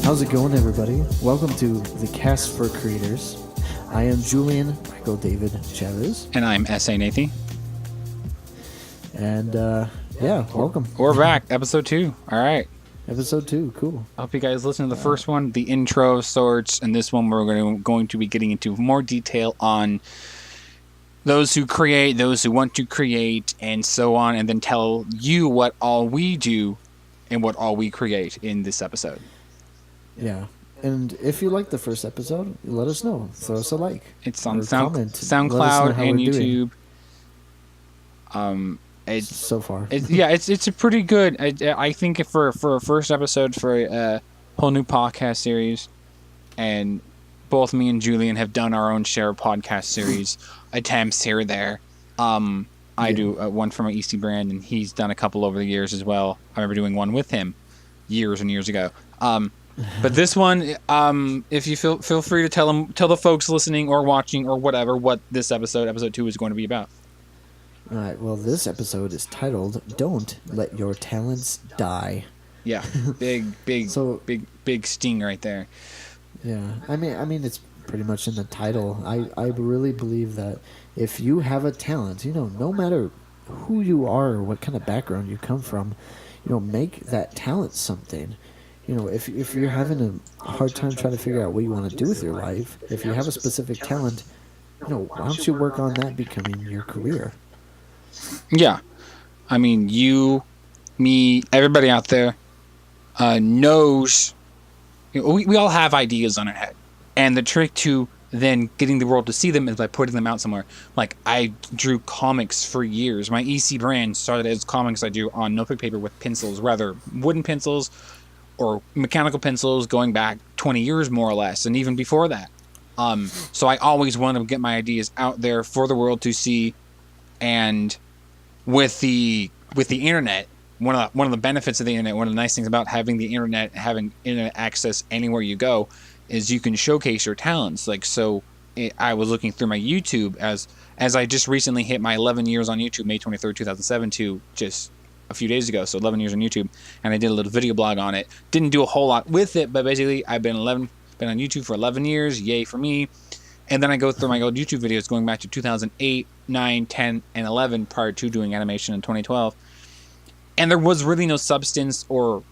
How's it going, everybody? Welcome to the Cast for Creators. I am Julian, Michael David Chavez. And I'm S.A. Nathe. And, welcome. We're back, episode 2. All right. Episode 2, cool. I hope you guys listened to the first one, the intro of sorts, and this one we're going to be getting into more detail on those who create, those who want to create, and so on, and then tell you what all we do and what all we create in this episode. Yeah. And if you like the first episode, let us know. Throw us a like. It's on SoundCloud and YouTube. It's so far. It's a pretty good. I think for a first episode for a whole new podcast series, and both me and Julian have done our own share of podcast series attempts here or there. I do one for my EC brand, and he's done a couple over the years as well. I remember doing one with him years and years ago. But this one, if you feel free to tell the folks listening or watching or whatever what this episode 2 is going to be about. All right. Well, this episode is titled "Don't Let Your Talents Die." Yeah, big sting right there. Yeah, I mean, it's pretty much in the title. I really believe that if you have a talent, no matter who you are or what kind of background you come from, make that talent something. If you're having a hard time trying to figure out what you want to do with your life, if you have a specific talent, why don't you work on that becoming your career? Yeah. I mean, you, me, everybody out there knows. We all have ideas on our head. And the trick to then getting the world to see them is by putting them out somewhere. Like, I drew comics for years. My EC brand started as comics I drew on notebook paper with pencils, rather wooden pencils or mechanical pencils going back 20 years more or less, and even before that. So I always wanted to get my ideas out there for the world to see. And with the internet, one of the benefits of the internet, one of the nice things about having the internet, having internet access anywhere you go, is you can showcase your talents. Like, so I was looking through my YouTube as I just recently hit my 11 years on YouTube, May 23rd, 2007, to just a few days ago. So 11 years on YouTube, and I did a little video blog on it. Didn't do a whole lot with it, but basically I've been on YouTube for 11 years. Yay for me. And then I go through my old YouTube videos going back to 2008, 9, 10, and 11 prior to doing animation in 2012. And there was really no substance or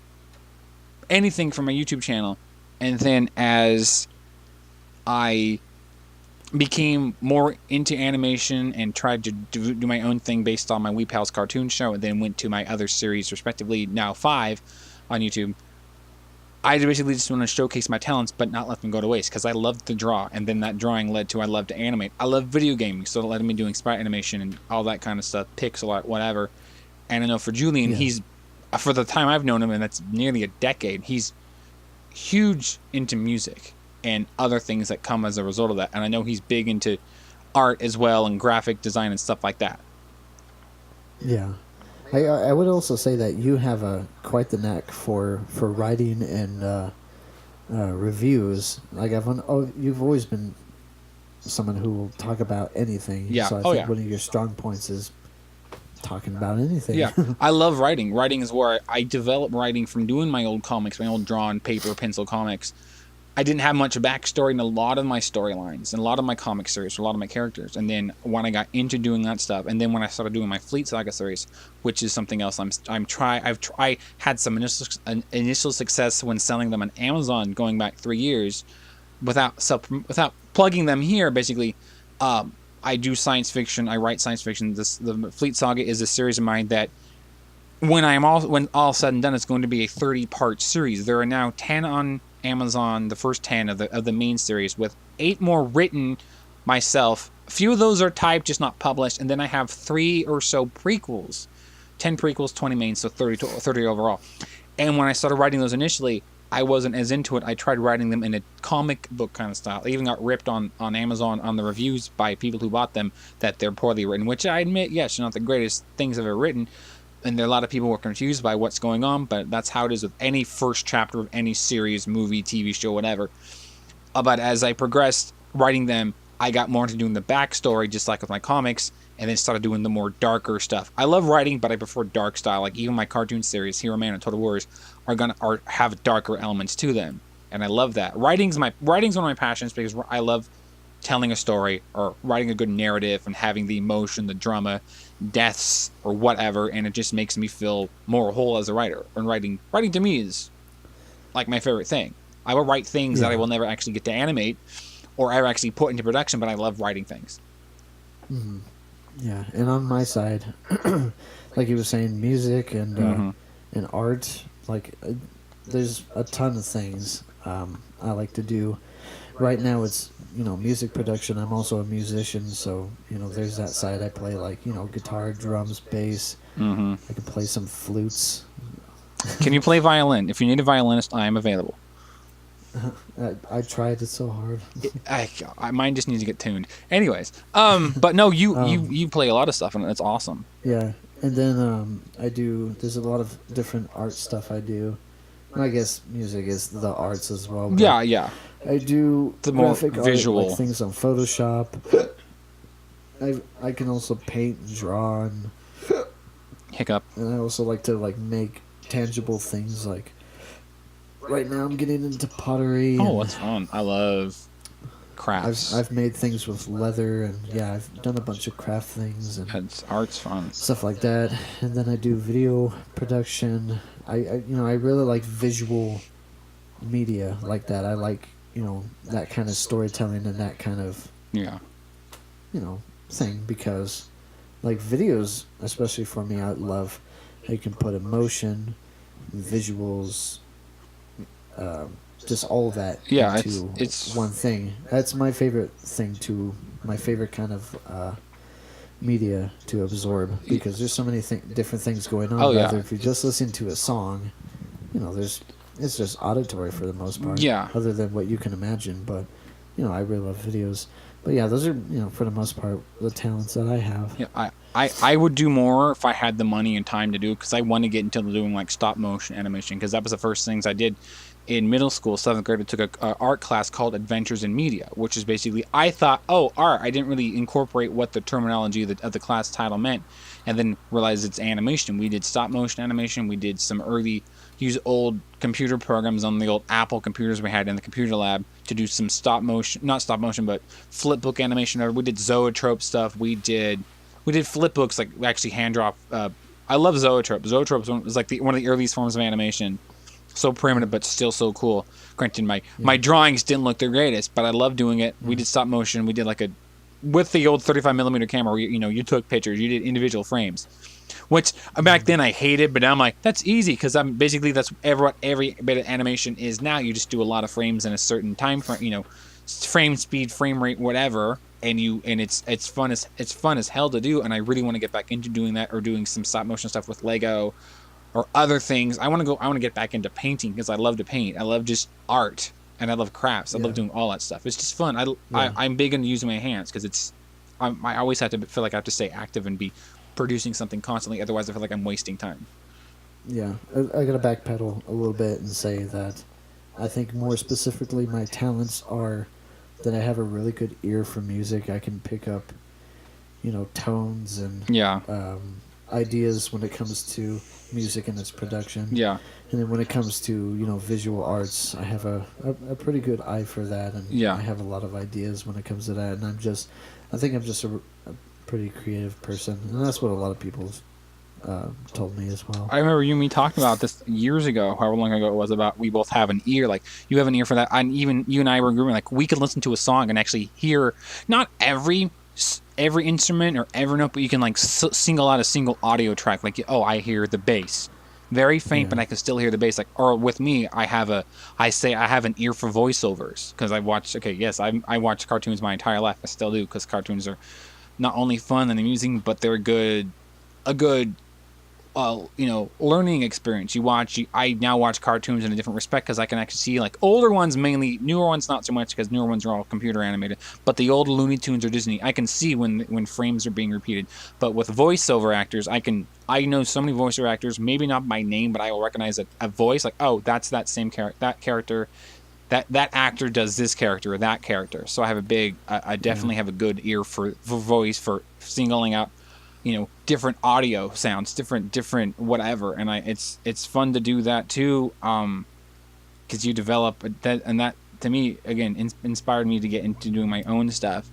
anything from my YouTube channel. And then as I became more into animation and tried to do my own thing based on my Wee Pals cartoon show, and then went to my other series, respectively, now 5 on YouTube, I basically just want to showcase my talents, but not let them go to waste, because I love to draw, and then that drawing led to I love to animate. I love video gaming, so it led me doing sprite animation and all that kind of stuff, pixel art, whatever. And I know for Julian, he's, for the time I've known him, and that's nearly a decade, he's huge into music and other things that come as a result of that. And I know he's big into art as well, and graphic design and stuff like that. Yeah. I would also say that you have quite the knack for writing and reviews. Like you've always been someone who will talk about anything. Yeah. So I think one of your strong points is talking about anything. Yeah. I love writing. Writing is where I developed writing from doing my old comics, my old drawn paper, pencil comics. I didn't have much backstory in a lot of my storylines and a lot of my comic series, a lot of my characters. And then when I got into doing that stuff, and then when I started doing my Fleet Saga series, which is something else I had some initial success when selling them on Amazon going back 3 years, without plugging them here. Basically, I do science fiction. I write science fiction. The Fleet Saga is a series of mine that, when all said and done, it's going to be a 30-part series. There are now 10 on Amazon, the first 10 of the main series, with 8 more written myself. A few of those are typed, just not published, and then I have 3 or so prequels. 10 prequels, 20 mains, so 30 overall. And when I started writing those initially, I wasn't as into it. I tried writing them in a comic book kind of style. I even got ripped on Amazon on the reviews by people who bought them that they're poorly written, which I admit, yes, they're not the greatest things I've ever written. And there are a lot of people who are confused by what's going on, but that's how it is with any first chapter of any series, movie, TV show, whatever. But as I progressed writing them, I got more into doing the backstory, just like with my comics, and then started doing the more darker stuff. I love writing, but I prefer dark style. Like even my cartoon series, Hero Man and Total Warriors, have darker elements to them. and I love that. Writing's one of my passions because I love telling a story or writing a good narrative and having the emotion, the drama, deaths or whatever, and it just makes me feel more whole as a writer. And writing to me is like my favorite thing. I will write things that I will never actually get to animate or ever actually put into production, but I love writing things. Mm-hmm. Yeah, and on my side, like you were saying, music and art, like there's a ton of things I like to do. Right now, it's music production. I'm also a musician, so there's that side. I play like guitar, drums, bass. Mm-hmm. I can play some flutes. Can you play violin? If you need a violinist, I am available. I tried it so hard. Mine just needs to get tuned. Anyways, but no, you play a lot of stuff, and it's awesome. Yeah, and then there's a lot of different art stuff I do. I guess music is the arts as well. Yeah. I do the more graphic visual art, like things on Photoshop. I can also paint and draw, and hiccup. And I also like to make tangible things. Like right now, I'm getting into pottery. Oh, that's fun! I love crafts. I've made things with leather, and I've done a bunch of craft things, and art's fun, stuff like that. And then I do video production. I really like visual media like that. I like that kind of storytelling and that kind of thing, because like videos, especially for me, I love how you can put emotion, visuals, just all of that into it's one thing. That's my favorite thing my favorite kind of media to absorb, because there's so many different things going on. If you just listen to a song, it's just auditory for the most part. Yeah. Other than what you can imagine, but I really love videos. But yeah, those are for the most part the talents that I have. Yeah, I would do more if I had the money and time to do it, because I want to get into doing like stop motion animation, because that was the first things I did in middle school. 7th grade, I took a art class called Adventures in Media, which is basically, I thought, art. I didn't really incorporate what the terminology of the class title meant, and then realized it's animation. We did stop motion animation. We did some early use old computer programs on the old Apple computers we had in the computer lab to do some not stop motion, but flip book animation. We did zoetrope stuff. We did flip books, like actually hand draw. I love zoetrope. Zoetrope was like one of the earliest forms of animation. So primitive, but still so cool. Granted, my drawings didn't look the greatest, but I love doing it. We did stop motion. We did with the old 35mm camera, where you took pictures, you did individual frames, which back then I hated, but now I'm like, that's easy, because that's every bit of animation is now. You just do a lot of frames in a certain time frame, frame speed, frame rate, whatever, and it's fun as hell to do. And I really want to get back into doing that, or doing some stop motion stuff with Lego or other things. I want to get back into painting, because I love to paint. I love just art, and I love crafts. I love doing all that stuff. It's just fun. I'm big into using my hands, because I always have to feel like I have to stay active and be producing something constantly. Otherwise, I feel like I'm wasting time. Yeah, I gotta backpedal a little bit and say that I think more specifically my talents are that I have a really good ear for music. I can pick up, tones and ideas when it comes to music and its production. Yeah. And then when it comes to visual arts, I have a pretty good eye for that, and I have a lot of ideas when it comes to that. And I think I'm just a pretty creative person, and that's what a lot of people told me as well. I remember you and me talking about this years ago, however long ago it was, about we both have an ear. Like, you have an ear for that, and even you and I were agreeing, like, we could listen to a song and actually hear not every instrument or every note, but you can single out a single audio track. Like, I hear the bass, very faint, but I can still hear the bass. Like, or with me, I have an ear for voiceovers, because I watched cartoons my entire life. I still do, because cartoons are not only fun and amusing, but they're a good learning experience. I now watch cartoons in a different respect, because I can actually see, like, older ones mainly, newer ones not so much, because newer ones are all computer animated, but the old Looney Tunes or Disney, I can see when frames are being repeated. But with voiceover actors, I know so many voiceover actors, maybe not by name, but I will recognize a voice, like, that's that same character, that actor does this character or that character. So I definitely have a good ear for voice, for singling out different audio sounds, different whatever, and it's fun to do that too. because you develop that, and that to me again inspired me to get into doing my own stuff.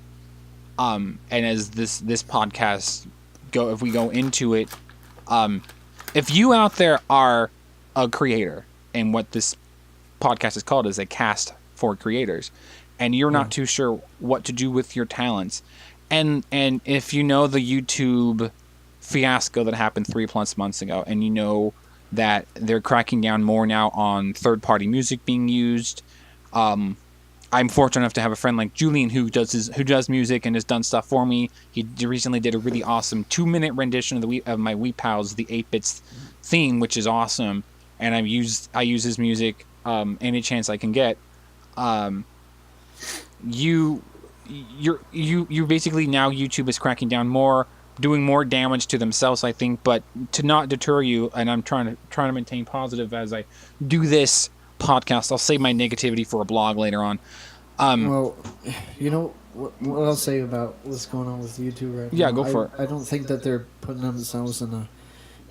And as this podcast if we go into it, if you out there are a creator, and what this podcast is called is a cast for creators, and you're not too sure what to do with your talents, and if you know the YouTube fiasco that happened 3+ months ago, and you know that they're cracking down more now on third-party music being used. I'm fortunate enough to have a friend like Julian who does music and has done stuff for me. He recently did a really awesome 2-minute rendition of my Wii Pals, the 8-bits theme, which is awesome. And I use his music any chance I can get. You basically, now YouTube is cracking down more, doing more damage to themselves, I think. But to not deter you, and I'm trying to maintain positive as I do this podcast. I'll save my negativity for a blog later on. Well, you know what I'll say about what's going on with YouTube right now. Yeah, go for it. I don't think that they're putting themselves in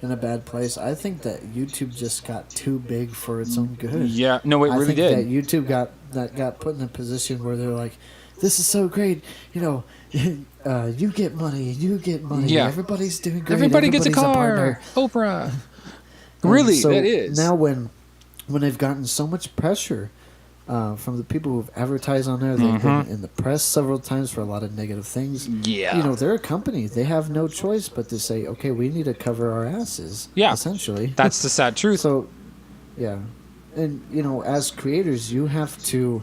a bad place. I think that YouTube just got too big for its own good. Yeah, no, it really did. I think that YouTube got put in a position where they're like, "This is so great, you know." You get money. Yeah. Everybody's doing great. Everybody gets a car. Oprah. Really, so that is. Now when they've gotten so much pressure from the people who've advertised on there, they've been in the press several times for a lot of negative things. Yeah. You know, they're a company. They have no choice but to say, okay, we need to cover our asses. Yeah. Essentially. That's the sad truth. So, yeah. And, you know, as creators, you have to...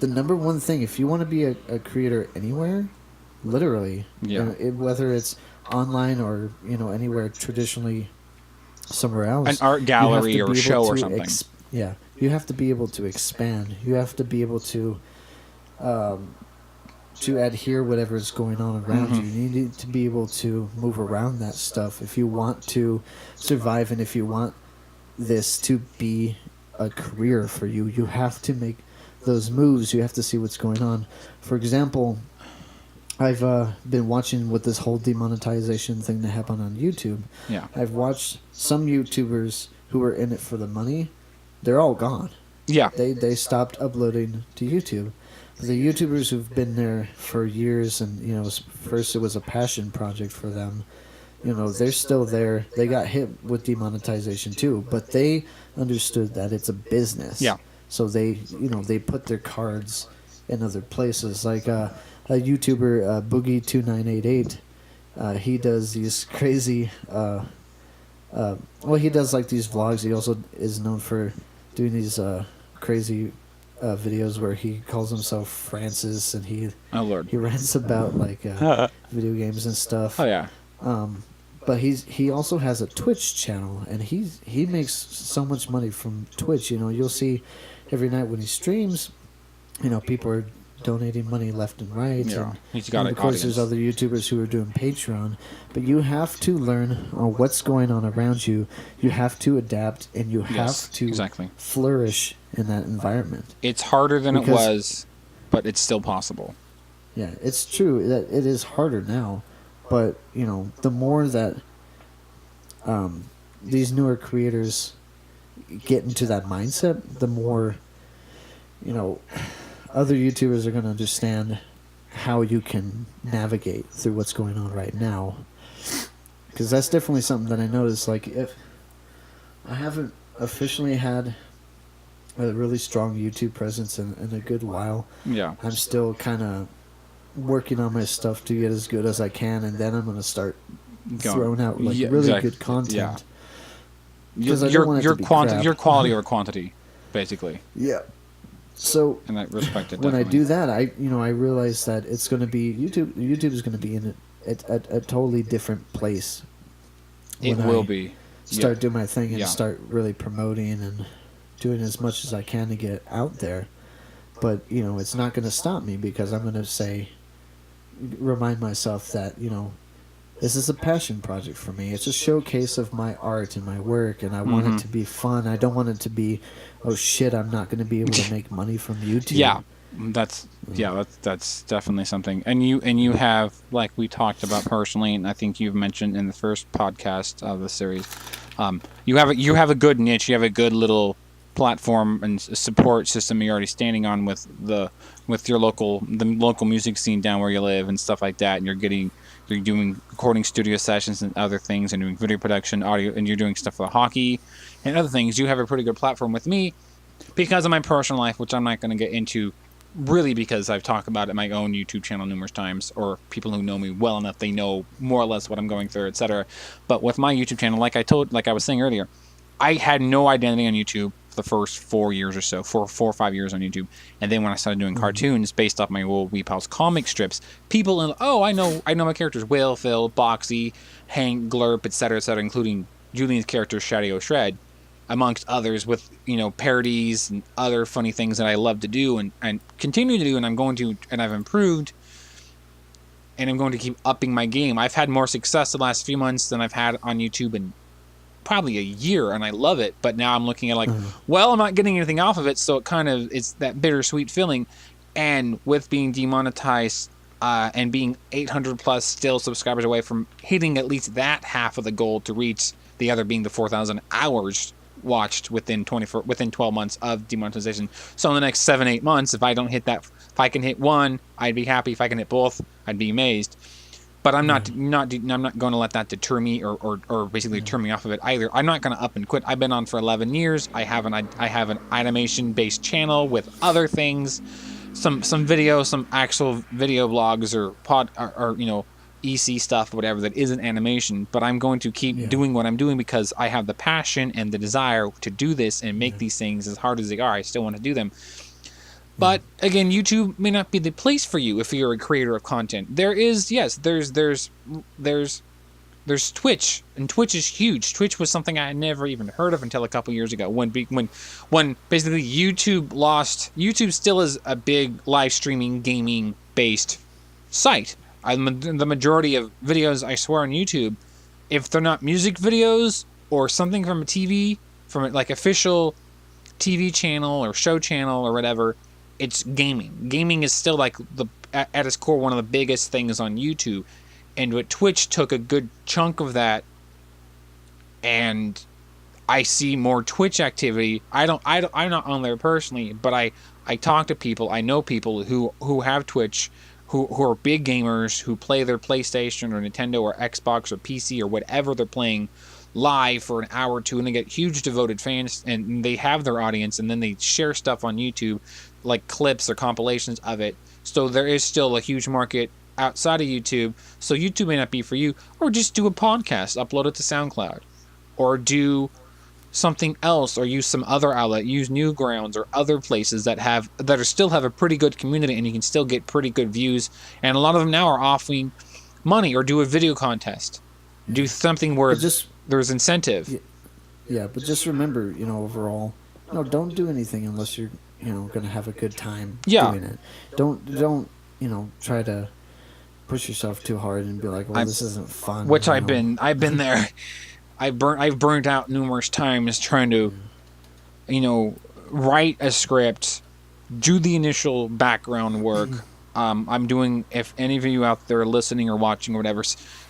The number one thing, if you want to be a creator anywhere, literally, whether it's online or, you know, anywhere traditionally somewhere else, an art gallery or a show or something, you have to be able to expand. You have to be able to adhere whatever is going on around you. You need to be able to move around that stuff if you want to survive, and if you want this to be a career for you. You have to make those moves. You have to see what's going on. For example, I've been watching with this whole demonetization thing that happened on YouTube. Yeah. I've watched some YouTubers who were in it for the money. They're all gone. Yeah. They stopped uploading to YouTube. The YouTubers who've been there for years, and, you know, first it was a passion project for them. You know, they're still there. They got hit with demonetization too, but they understood that it's a business. Yeah. So they put their cards in other places. Like a YouTuber, Boogie2988, he does these crazy. He does like these vlogs. He also is known for doing these crazy videos where he calls himself Francis, and he rants about like video games and stuff. Oh yeah. But he also has a Twitch channel, and he makes so much money from Twitch. You know, you'll see every night when he streams, you know, people are donating money left and right. Yeah, and, he's got of course, there's other YouTubers who are doing Patreon. But you have to learn what's going on around you. You have to adapt, and you have to flourish in that environment. It's harder than it was, but it's still possible. Yeah, it's true that it is harder now. But, you know, the more that these newer creators get into that mindset, the more, you know, other YouTubers are going to understand how you can navigate through what's going on right now. Because that's definitely something that I noticed. Like, if I haven't officially had a really strong YouTube presence in a good while, I'm still kind of working on my stuff to get as good as I can, and then I'm going to start throwing out like really good content. Your quality over quantity, basically. Yeah. So and I respect it. When I do that, I realize that it's going to be YouTube is going to be in a totally different place. It will be. Start doing my thing and start really promoting and doing as much as I can to get out there. But, you know, it's not going to stop me, because I'm going to remind myself that, you know, this is a passion project for me. It's a showcase of my art and my work, and I want it to be fun. I don't want it to be, oh shit, I'm not going to be able to make money from YouTube. Yeah, that's definitely something. And you have, like we talked about personally, and I think you've mentioned in the first podcast of the series, you have a good niche. You have a good little platform and support system you're already standing on with the local music scene down where you live and stuff like that, and you're doing recording studio sessions and other things, and doing video production, audio, and you're doing stuff for the hockey and other things. You have a pretty good platform with me because of my personal life, which I'm not going to get into really, because I've talked about it in my own YouTube channel numerous times, or people who know me well enough, they know more or less what I'm going through, etc. But with my YouTube channel, like I was saying earlier, I had no identity on YouTube for the first 4 years or so, 4 or 5 years on YouTube. And then when I started doing cartoons based off my old Wee Pals comic strips, people, I know my characters, Will, Phil, Boxy, Hank, Glurp, etc., including Julian's character, Shadow Shred, amongst others, with, parodies and other funny things that I love to do and continue to do, and I've improved, and I'm going to keep upping my game. I've had more success the last few months than I've had on YouTube in probably a year, and I love it. But now I'm looking at well, I'm not getting anything off of it, so it's that bittersweet feeling. And with being demonetized and being 800 plus still subscribers away from hitting at least that half of the goal to reach the other being the 4,000 hours watched within 12 months of demonetization. So in the next 7-8 months, if I don't hit that, if I can hit one, I'd be happy. If I can hit both, I'd be amazed. But I'm not going to let that deter me or basically turn me off of it either. I'm not going to up and quit. I've been on for 11 years. I have an animation based channel with other things, some video, some actual video blogs or EC stuff, whatever that isn't animation. But I'm going to keep doing what I'm doing because I have the passion and the desire to do this and make these things, as hard as they are. I still want to do them. But again, YouTube may not be the place for you if you're a creator of content. There's Twitch, and Twitch is huge. Twitch was something I had never even heard of until a couple years ago. When basically YouTube still is a big live streaming gaming based site. The majority of videos I swear on YouTube, if they're not music videos or something from a TV, from like official TV channel or show channel or whatever, it's gaming. Gaming is still like at its core one of the biggest things on YouTube, and what Twitch took a good chunk of that, and I see more Twitch activity. I'm not on there personally, but I talk to people. I know people who have Twitch, who are big gamers, who play their PlayStation or Nintendo or Xbox or PC or whatever they're playing live for an hour or two, and they get huge devoted fans, and they have their audience, and then they share stuff on YouTube, like clips or compilations of it. So there is still a huge market outside of YouTube. So YouTube may not be for you, or just do a podcast, upload it to SoundCloud, or do something else, or use some other outlet, use Newgrounds or other places that still have a pretty good community, and you can still get pretty good views. And a lot of them now are offering money, or do a video contest, do something where there's incentive. Yeah, but just remember, overall, don't do anything unless you're going to have a good time doing it. Don't try to push yourself too hard and be like, well, this isn't fun. Which I've been there. I've burnt out numerous times trying to, write a script, do the initial background work. I'm doing, if any of you out there listening or watching or whatever,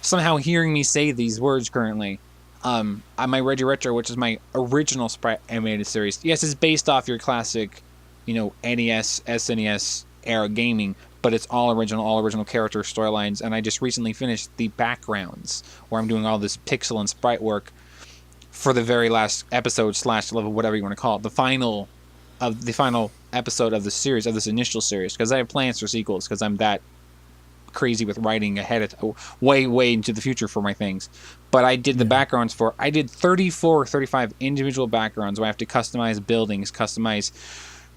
somehow hearing me say these words currently, my Reggie Retro, which is my original Sprite animated series, yes, it's based off your classic, NES, SNES era gaming, but it's all original character storylines. And I just recently finished the backgrounds, where I'm doing all this pixel and sprite work for the very last episode / level, whatever you want to call it, the final episode of the series, of this initial series, because I have plans for sequels, because I'm that crazy with writing ahead of way into the future for my things. But I did the backgrounds I did 34 or 35 individual backgrounds where I have to customize buildings, customize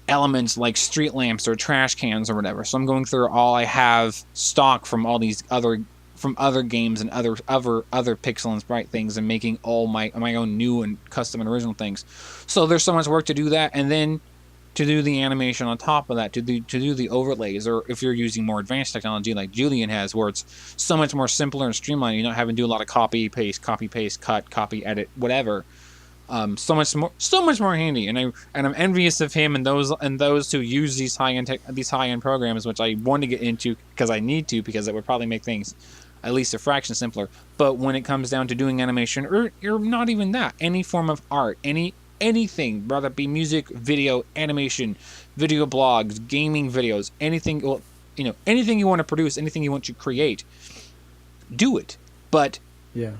elements like street lamps or trash cans or whatever. So I'm going through all I have stock from all these other games and other pixel and sprite things, and making all my own new and custom and original things. So there's so much work to do that, and then to do the animation on top of that, to do the overlays, or if you're using more advanced technology like Julian has, where it's so much more simpler and streamlined, you're not having to do a lot of copy paste, cut, copy edit, whatever. So much more handy, and I'm envious of him and those who use these high end programs, which I want to get into because I need to, because it would probably make things at least a fraction simpler. But when it comes down to doing animation, or not even that, any form of art, any anything, whether it be music, video, animation, video blogs, gaming videos, anything, well, anything you want to produce, anything you want to create, do it. But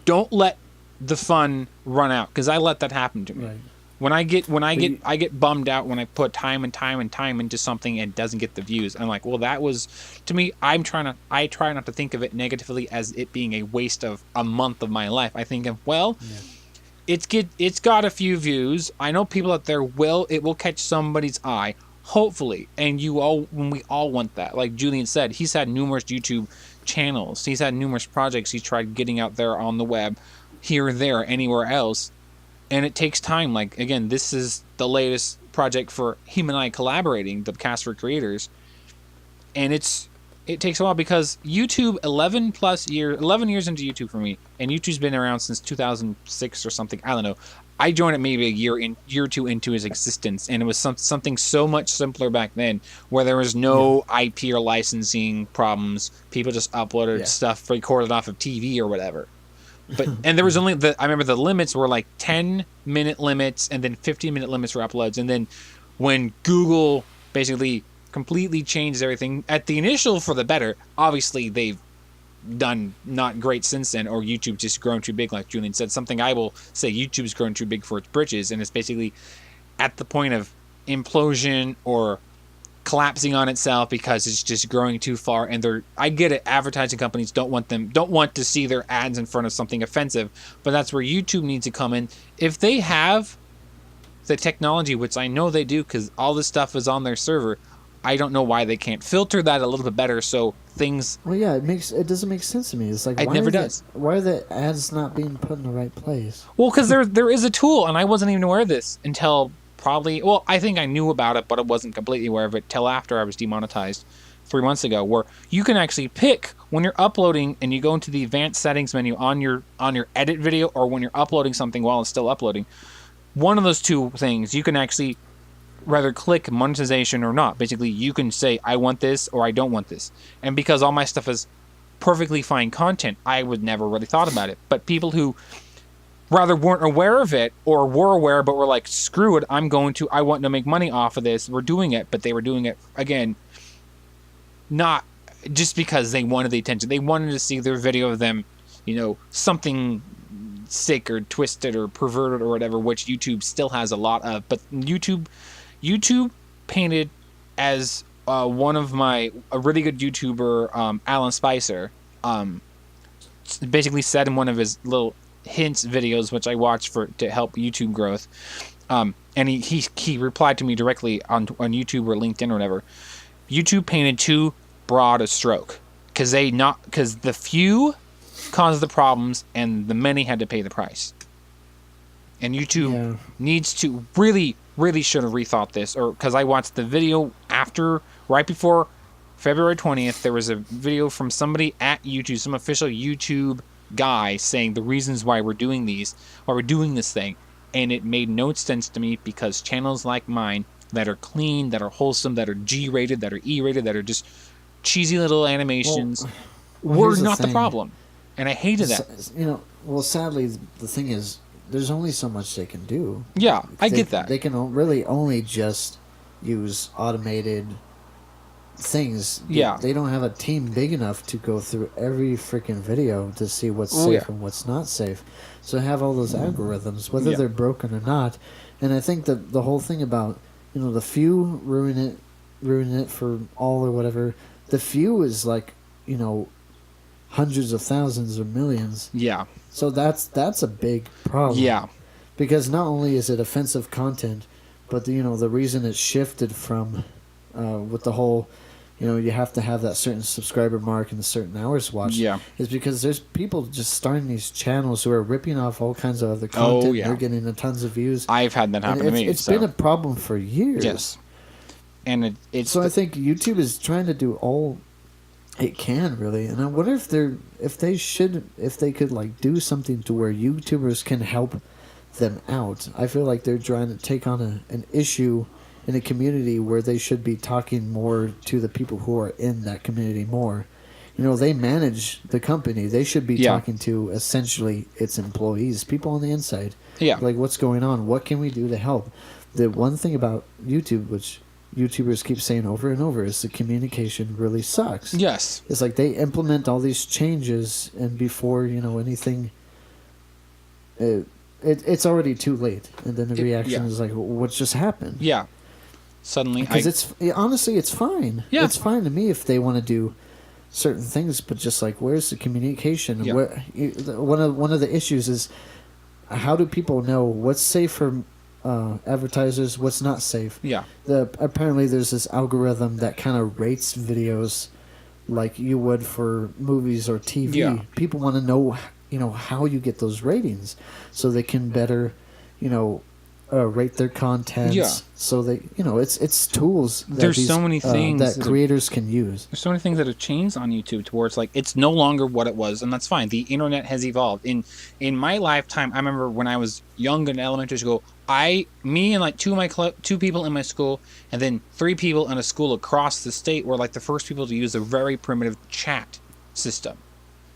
don't let the fun run out, because I let that happen to me. Right. I get bummed out when I put time and time and time into something and it doesn't get the views. I'm like, well, that was, to me, I try not to think of it negatively as it being a waste of a month of my life. I think of, well, it's got a few views. I know people out there it will catch somebody's eye, hopefully. And we all want that. Like Julian said, he's had numerous YouTube channels. He's had numerous projects he's tried getting out there on the web, here or there, anywhere else. And it takes time. Like, again, this is the latest project for him and I collaborating, the Cast for Creators. And it takes a while, because YouTube, 11 years into YouTube for me, and YouTube's been around since 2006 or something. I don't know. I joined it maybe a year or two into its existence, and it was something so much simpler back then, where there was no IP or licensing problems. People just uploaded stuff recorded off of TV or whatever. And there was only I remember the limits were like 10-minute limits and then 15-minute limits for uploads. And then when Google basically completely changed everything at the initial for the better, obviously they've done not great since then, or YouTube just grown too big, like Julian said. Something I will say, YouTube's grown too big for its britches, and it's basically at the point of implosion or collapsing on itself because it's just growing too far. And I get it, advertising companies don't want to see their ads in front of something offensive, but that's where YouTube needs to come in. If they have the technology, which I know they do because all this stuff is on their server, I don't know why they can't filter that a little bit better so things... Well, yeah, it doesn't make sense to me. It's like, it never does. Why are the ads not being put in the right place? Well, because there is a tool, and I wasn't even aware of this until probably... Well, I think I knew about it, but I wasn't completely aware of it till after I was demonetized 3 months ago, where you can actually pick when you're uploading, and you go into the advanced settings menu on your edit video, or when you're uploading something while it's still uploading. One of those two things, you can actually rather click monetization or not. Basically, you can say, I want this or I don't want this. And because all my stuff is perfectly fine content, I would never really thought about it. But people who rather weren't aware of it, or were aware but were like, screw it, I want to make money off of this, were doing it, but they were doing it, again, not just because they wanted the attention. They wanted to see their video of them, something sick or twisted or perverted or whatever, which YouTube still has a lot of. But YouTube painted as a really good YouTuber, Alan Spicer, basically said in one of his little hints videos, which I watched to help YouTube growth, and he replied to me directly on YouTube or LinkedIn or whatever. YouTube painted too broad a stroke, because the few caused the problems and the many had to pay the price. And YouTube needs to really should have rethought this, or because I watched the video right before February 20th, there was a video from somebody at YouTube, some official YouTube guy, saying the reasons why we're doing this thing, and it made no sense to me, because channels like mine that are clean, that are wholesome, that are G-rated, that are E-rated, that are just cheesy little animations, were not the problem, and I hated that. Sadly, the thing is, there's only so much they can do. Yeah, I get that. They can really only just use automated things. Yeah. They don't have a team big enough to go through every freaking video to see what's safe and what's not safe. So have all those algorithms, whether they're broken or not. And I think that the whole thing about, the few ruin it for all or whatever, the few is like, hundreds of thousands or millions. Yeah. So that's a big problem. Yeah. Because not only is it offensive content, but the reason it shifted from with the whole, you have to have that certain subscriber mark and a certain hours watched, is because there's people just starting these channels who are ripping off all kinds of other content. Oh, yeah. They're getting tons of views. I've had that happen to me. It's been a problem for years. Yes. And so I think YouTube is trying to do all it can, really. And I wonder if they could like do something to where YouTubers can help them out. I feel like they're trying to take on an issue in a community where they should be talking more to the people who are in that community more. they manage the company. They should be Yeah. talking to essentially its employees, people on the inside. Yeah. Like, what's going on? What can we do to help? The one thing about YouTube, which YouTubers keep saying over and over, is the communication really sucks. Yes. It's like they implement all these changes, and before anything, it's already too late. And then the reaction is like, "What's just happened?" Yeah. Suddenly, Because honestly, it's fine. Yeah. It's fine to me if they want to do certain things, but just like, where's the communication? Yeah. One of the issues is, how do people know what's safe for advertisers, what's not safe? Yeah. Apparently there's this algorithm that kind of rates videos like you would for movies or TV. Yeah. People want to know, how you get those ratings, so they can better, rate their content. Yeah. So they, it's tools. There's so many things that creators can use. There's so many things that have changed on YouTube towards like it's no longer what it was, and that's fine. The internet has evolved. In my lifetime, I remember when I was young in elementary school, me and like two people in my school, and then 3 people in a school across the state were like the first people to use a very primitive chat system.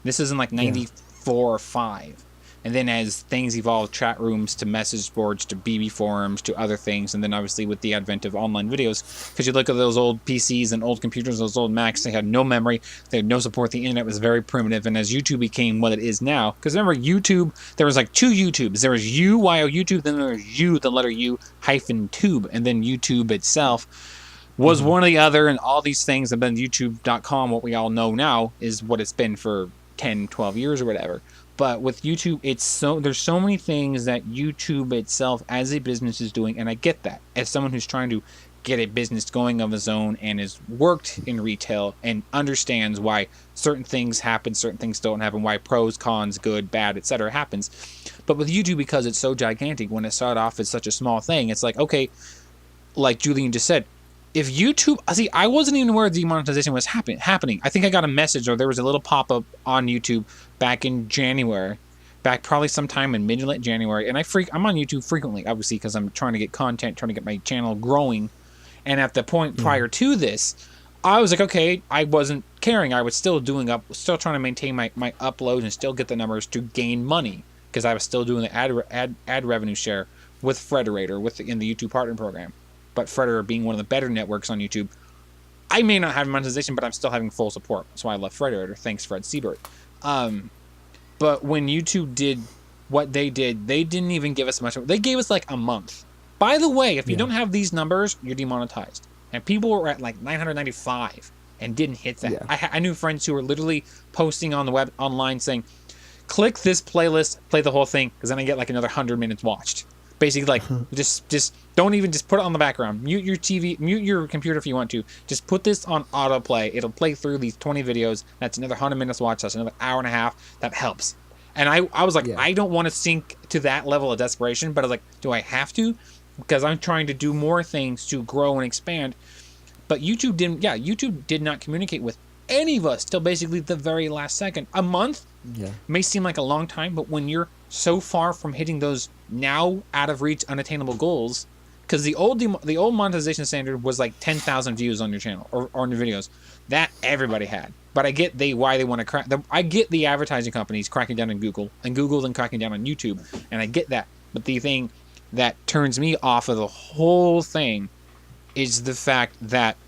This is in like 94 or 5. And then as things evolved, chat rooms to message boards to BB forums to other things, and then obviously with the advent of online videos, because you look at those old PCs and old computers, those old Macs, they had no memory, they had no support, the internet was very primitive, and as YouTube became what it is now, because remember YouTube, there was like 2 YouTubes, there was UYO YouTube, then there was U, the letter U, hyphen tube, and then YouTube itself was one or the other, and all these things have been YouTube.com, what we all know now, is what it's been for 10, 12 years or whatever. But with YouTube, there's so many things that YouTube itself as a business is doing, and I get that. As someone who's trying to get a business going of his own and has worked in retail and understands why certain things happen, certain things don't happen, why pros, cons, good, bad, etc. happens. But with YouTube, because it's so gigantic, when it started off as such a small thing, it's like, okay, like Julian just said, if YouTube, see, I wasn't even aware demonetization was happening. I think I got a message, or there was a little pop-up on YouTube back in January, back probably sometime in mid-late January, and I'm on YouTube frequently, obviously, because I'm trying to get content, trying to get my channel growing, and at the point prior to this, I was like, okay, I wasn't caring. I was still still trying to maintain my uploads and still get the numbers to gain money, because I was still doing the ad revenue share with Frederator in the YouTube Partner Program. But Frederator being one of the better networks on YouTube, I may not have monetization, but I'm still having full support. That's why I love Frederator. Thanks, Fred Siebert. But when YouTube did what they did, they didn't even give us much. They gave us like a month. By the way, if you don't have these numbers, you're demonetized. And people were at like 995 and didn't hit that. Yeah. I knew friends who were literally posting on the web online saying, click this playlist, play the whole thing, because then I get like another 100 minutes watched. Basically, like, just don't even, just put it on the background. Mute your TV, mute your computer if you want to. Just put this on autoplay. It'll play through these 20 videos. That's another 100 minutes watch. That's another hour and a half. That helps. And I was like, I don't want to sink to that level of desperation, but I was like, do I have to? Because I'm trying to do more things to grow and expand. But YouTube did not communicate with any of us till basically the very last second. A month may seem like a long time, but when you're so far from hitting those now out of reach, unattainable goals, because the old monetization standard was like 10,000 views on your channel or on your videos, that everybody had. But I get why they want to crack. I get the advertising companies cracking down on Google, and Google then cracking down on YouTube, and I get that. But the thing that turns me off of the whole thing is the fact that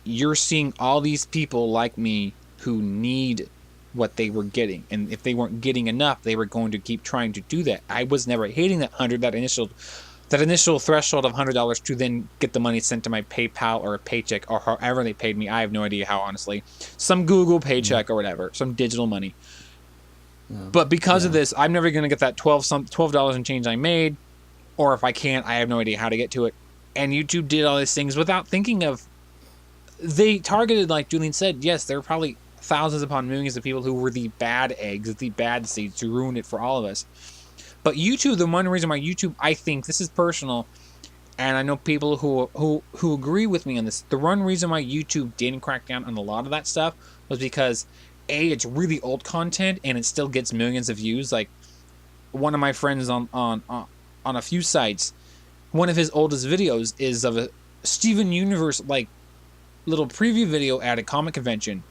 you're seeing all these people like me who need what they were getting, and if they weren't getting enough, they were going to keep trying to do that. I was never hitting that initial threshold of $100 to then get the money sent to my PayPal or a paycheck or however they paid me. I have no idea how, honestly. Some Google paycheck or whatever, some digital money. But because of this, I'm never going to get that $12 and change I made, or if I can't, I have no idea how to get to it. And YouTube did all these things without thinking of. They targeted, like Julian said, yes, there were probably thousands upon millions of people who were the bad eggs, the bad seeds, who ruined it for all of us. But YouTube, the one reason why YouTube, I think, this is personal, and I know people who agree with me on this, the one reason why YouTube didn't crack down on a lot of that stuff was because, A, it's really old content, and it still gets millions of views. Like, one of my friends on a few sites, one of his oldest videos is of a Steven Universe, like, little preview video at a comic convention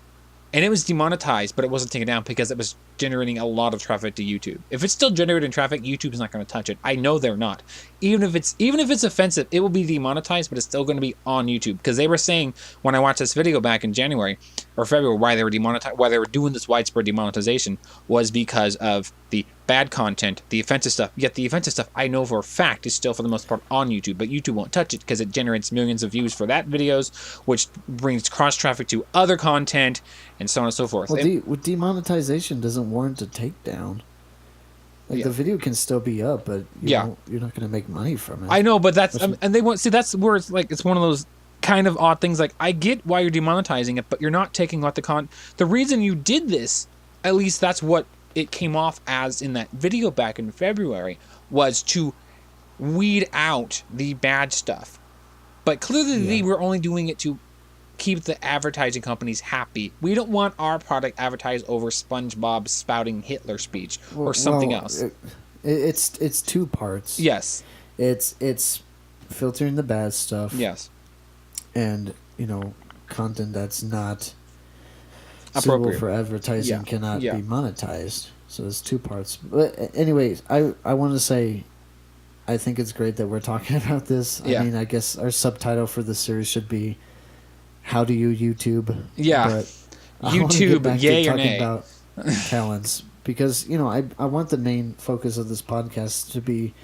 and it was demonetized, but it wasn't taken down because it was generating a lot of traffic to YouTube. If it's still generating traffic, YouTube's not going to touch it. I know they're not. Even if it's offensive, it will be demonetized, but it's still going to be on YouTube, because they were saying when I watched this video back in January or February why they were doing this widespread demonetization was because of the bad content, the offensive stuff. Yet the offensive stuff, I know for a fact, is still for the most part on YouTube, but YouTube won't touch it because it generates millions of views for that videos, which brings cross traffic to other content, and so on and so forth. Well, with demonetization doesn't warrant a takedown. Like, the video can still be up, but you're not going to make money from it. I know, but that's and they want that's where it's like it's one of those kind of odd things. Like, I get why you're demonetizing it, but you're not taking out the reason you did this. At least that's what it came off as in that video back in February, was to weed out the bad stuff. But clearly they were only doing it to keep the advertising companies happy. We don't want our product advertised over SpongeBob spouting Hitler speech or something else. It's two parts. Yes. It's filtering the bad stuff. Yes. And, content that's not suitable for advertising cannot be monetized. So there's two parts. But anyways, I want to say I think it's great that we're talking about this. I mean, I guess our subtitle for the series should be "How do you YouTube?" Yeah. But YouTube, yay or nay? About talents, because I want the main focus of this podcast to be,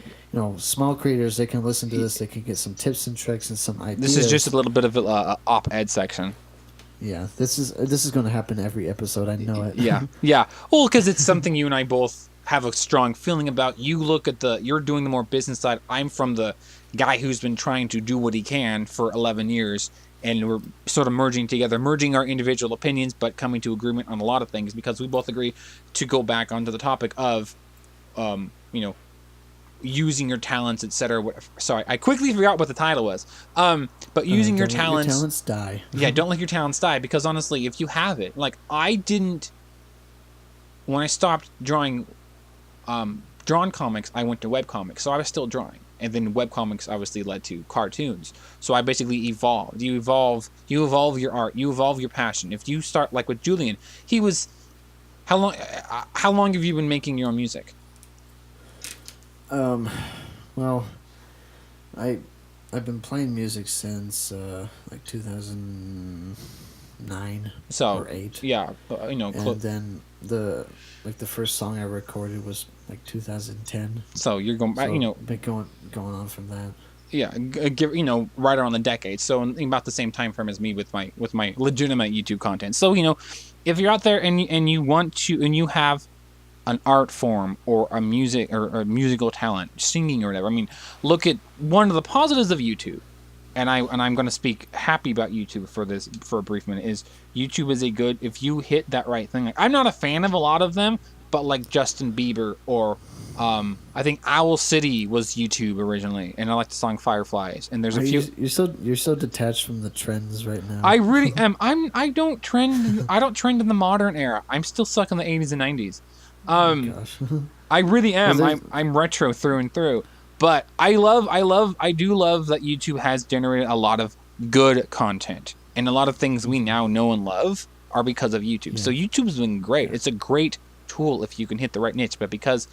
small creators. They can listen to this. They can get some tips and tricks and some ideas. This is just a little bit of an op-ed section. Yeah, this is going to happen every episode. I know it. Yeah. Well, because it's something you and I both have a strong feeling about. You look at you're doing the more business side. I'm from the guy who's been trying to do what he can for 11 years, and we're sort of merging our individual opinions, but coming to agreement on a lot of things, because we both agree to go back onto the topic of, using your talents, etc. Sorry, I quickly forgot what the title was. But using your talents. Your talents die. Yeah, don't let your talents die, because honestly, if you have it, like I didn't. When I stopped drawing, drawn comics, I went to webcomics, so I was still drawing, and then webcomics obviously led to cartoons. So I basically evolved. You evolve your art. You evolve your passion. If you start like with Julian, he was. How long have you been making your own music? Well, I've been playing music since like 2009 or 8. Yeah, and then the first song I recorded was like 2010. So you're going, been going on from that. Yeah, right around the decade. So in about the same time frame as me with my legitimate YouTube content. So if you're out there and you want to, and you have an art form or a musical talent, singing or whatever. I mean, look at one of the positives of YouTube, and I'm going to speak happy about YouTube for a brief minute. Is YouTube is if you hit that right thing. Like, I'm not a fan of a lot of them, but like Justin Bieber or I think Owl City was YouTube originally, and I like the song Fireflies. And there's a few. You're so detached from the trends right now. I really am. I don't trend in the modern era. I'm still stuck in the 80s and 90s. Gosh. I really am. I'm retro through and through. But I do love that YouTube has generated a lot of good content, and a lot of things we now know and love are because of YouTube. Yeah. So YouTube's been great. It's a great tool if you can hit the right niche, but because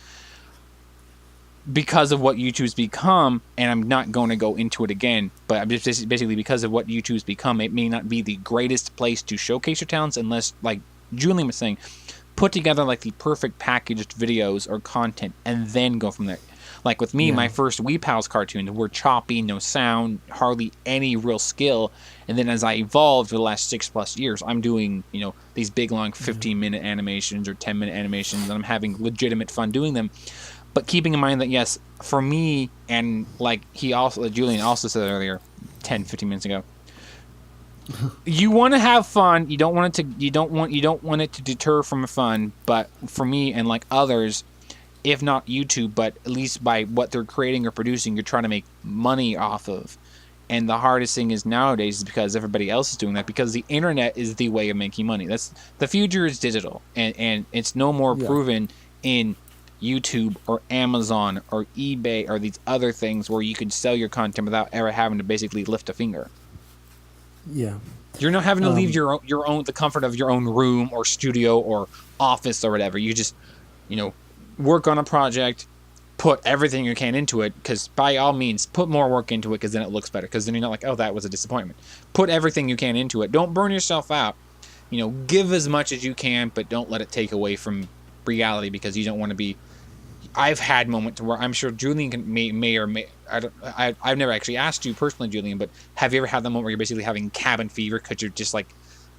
of what YouTube's become, and I'm not going to go into it again, but I'm just basically because of what YouTube's become, it may not be the greatest place to showcase your talents unless, like Julian was saying, put together like the perfect packaged videos or content and then go from there. Like with me, my first Wee Pals cartoons were choppy, no sound, hardly any real skill. And then as I evolved for the last 6+ years, I'm doing, these big long 15-minute animations or 10-minute animations, and I'm having legitimate fun doing them. But keeping in mind that, yes, for me, and like Julian also said earlier, 10-15 minutes ago, you want to have fun. You don't want it to deter from fun. But for me and like others, if not YouTube, but at least by what they're creating or producing, you're trying to make money off of. And the hardest thing is nowadays is because everybody else is doing that, because the internet is the way of making money. That's the future is digital, and it's no more proven in YouTube or Amazon or eBay or these other things where you can sell your content without ever having to basically lift a finger. Yeah. You're not having to leave your own the comfort of your own room or studio or office or whatever. You just, work on a project, put everything you can into it, because by all means, put more work into it, because then it looks better, because then you're not like, oh, that was a disappointment. Put everything you can into it. Don't burn yourself out. Give as much as you can, but don't let it take away from reality, because you don't want to be. I've had moments where I'm sure Julian may or may. I've never actually asked you personally, Julian, but have you ever had the moment where you're basically having cabin fever because you're just like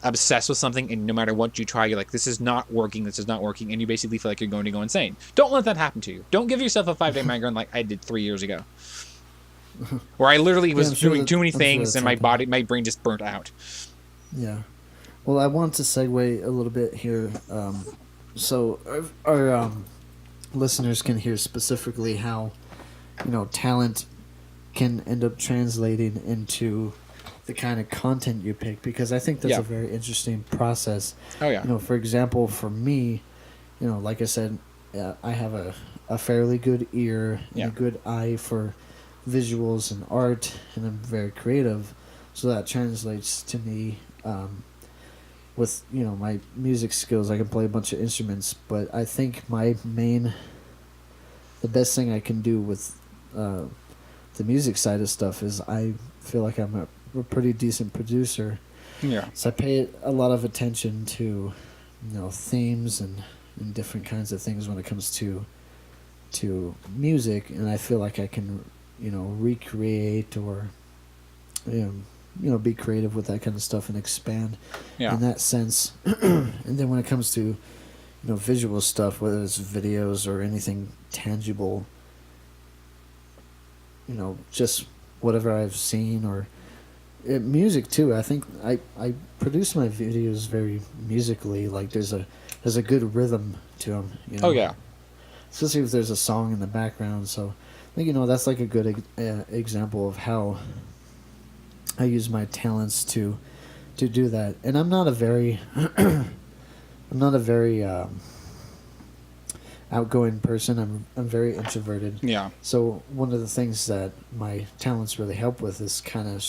obsessed with something, and no matter what you try, you're like, this is not working, and you basically feel like you're going to go insane. Don't let that happen to you. Don't give yourself a 5-day migraine like I did 3 years ago, where I literally was doing too many things and my brain just burnt out. Yeah. Well, I want to segue a little bit here, so our listeners can hear specifically how, talent can end up translating into the kind of content you pick, because I think that's a very interesting process. Oh yeah. For example, for me, like I said, I have a fairly good ear and a good eye for visuals and art, and I'm very creative, so that translates to me with my music skills. I can play a bunch of instruments, but I think the best thing I can do with the music side of stuff is I feel like I'm a pretty decent producer. Yeah. So I pay a lot of attention to, themes and different kinds of things when it comes to music, and I feel like I can, recreate or, be creative with that kind of stuff and expand in that sense. And then when it comes to, visual stuff, whether it's videos or anything tangible, just whatever I've seen, or music too. I think I produce my videos very musically. Like there's a good rhythm to them. Oh yeah. Especially if there's a song in the background. So I think that's like a good example of how I use my talents to do that. And I'm not a very outgoing person. I'm very introverted. Yeah. So one of the things that my talents really help with is kind of